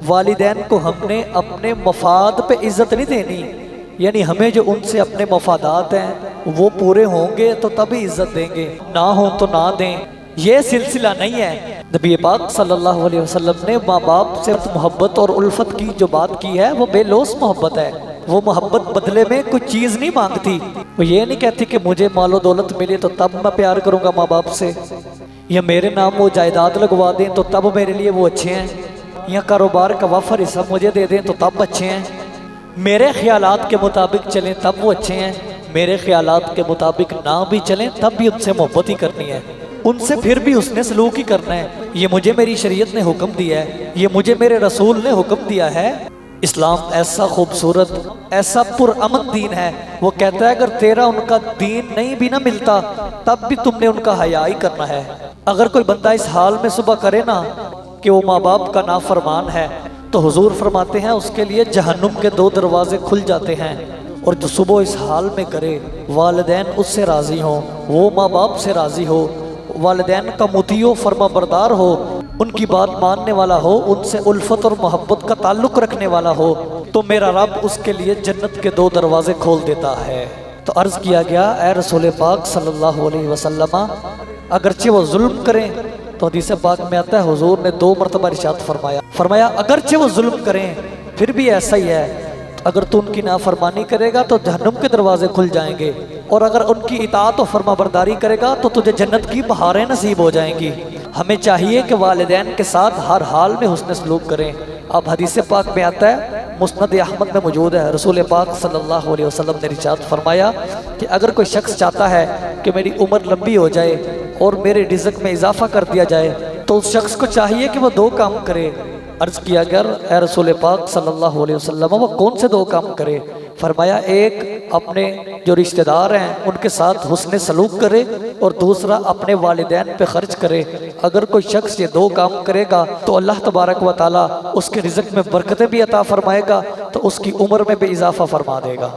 والدین کو ہم نے اپنے مفاد پہ عزت نہیں دینی، یعنی ہمیں جو ان سے اپنے مفادات ہیں وہ پورے ہوں گے تو تبھی عزت دیں گے، نہ ہوں تو نہ دیں، یہ سلسلہ نہیں ہے۔ نبی پاک صلی اللہ علیہ وسلم نے ماں باپ سے محبت اور الفت کی جو بات کی ہے وہ بے لوث محبت ہے۔ وہ محبت بدلے میں کوئی چیز نہیں مانگتی، وہ یہ نہیں کہتی کہ مجھے مال و دولت ملے تو تب میں پیار کروں گا ماں باپ سے، یا میرے نام وہ جائیداد لگوا دیں تو تب میرے لیے وہ اچھے ہیں، یا کاروبار کا وافر حصہ مجھے دے دیں تو تب اچھے ہیں، میرے خیالات کے مطابق چلیں تب وہ اچھے ہیں، میرے خیالات کے مطابق نہ بھی چلیں تب بھی ان سے محبت ہی کرنی ہے، ان سے پھر بھی اس نے سلوک ہی کرنا ہے۔ یہ مجھے میری شریعت نے حکم دیا ہے، یہ مجھے میرے رسول نے حکم دیا ہے۔ اسلام ایسا خوبصورت، ایسا پرامن دین ہے، وہ کہتا ہے اگر تیرا ان کا دین نہیں بھی نہ ملتا تب بھی تم نے ان کا حیا ہی کرنا ہے۔ اگر کوئی بندہ اس حال میں صبح کرے نا کہ وہ ماں باپ کا نافرمان ہے تو حضور فرماتے ہیں اس کے لیے جہنم کے 2 دروازے کھل جاتے ہیں، اور جو صبح اس حال میں کرے والدین اس سے راضی ہوں، وہ ماں باپ سے راضی ہو، والدین کا مطیع و فرما بردار ہو، ان کی بات ماننے والا ہو، ان سے الفت اور محبت کا تعلق رکھنے والا ہو، تو میرا رب اس کے لیے جنت کے 2 دروازے کھول دیتا ہے۔ تو عرض کیا گیا اے رسول پاک صلی اللہ علیہ وسلم، اگرچہ وہ ظلم کریں، تو حدیث پاک میں آتا ہے حضور نے 2 مرتبہ ارشاد فرمایا اگرچہ وہ ظلم کریں پھر بھی ایسا ہی ہے، اگر تو ان کی نافرمانی کرے گا تو جہنم کے دروازے کھل جائیں گے، اور اگر ان کی اطاعت و فرما برداری کرے گا تو تجھے جنت کی بہاریں نصیب ہو جائیں گی۔ ہمیں چاہیے کہ والدین کے ساتھ ہر حال میں حسن سلوک کریں۔ اب حدیث پاک میں آتا ہے، مسند احمد میں موجود ہے، رسول پاک صلی اللہ علیہ وسلم نے ارشاد فرمایا کہ اگر کوئی شخص چاہتا ہے کہ میری عمر لمبی ہو جائے اور میرے رزق میں اضافہ کر دیا جائے تو اس شخص کو چاہیے کہ وہ 2 کام کرے۔ عرض کیا اگر اے رسول پاک صلی اللہ علیہ وسلم وہ کون سے 2 کام کرے؟ فرمایا ایک اپنے جو رشتہ دار ہیں ان کے ساتھ حسن سلوک کرے، اور دوسرا اپنے والدین پہ خرچ کرے۔ اگر کوئی شخص یہ 2 کام کرے گا تو اللہ تبارک و تعالیٰ اس کے رزق میں برکتیں بھی عطا فرمائے گا، تو اس کی عمر میں بھی اضافہ فرما دے گا۔